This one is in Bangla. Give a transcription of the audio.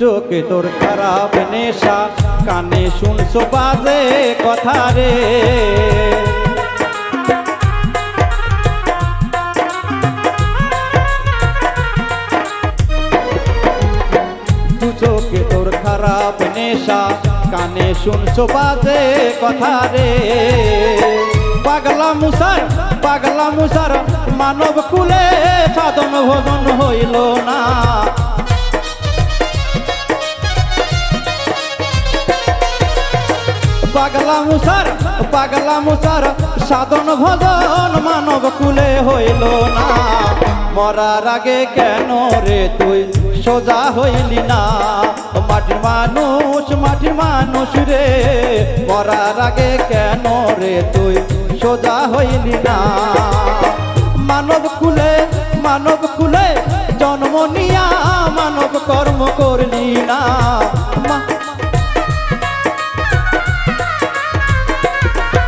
চোখে তোর খারাপ নেশা, কানে শুনছো বাজে কথা রে। দু চোখে তোর খারাপ নেশা, কানে শুনছো বাজে কথা রে। পাগলা মুসার মানব কুলে সাধন ভোজন হইল না। পাগলা মুসার সাধন ভজন মানব কুলে হইল না। মরার আগে কেন রে তুই সোজা হইলি না? মাটির মানুষ রে, মরার আগে কেন রে তুই সোজা হইলি না? মানব কুলে জন্ম নিয়া মানব কর্ম করলি না।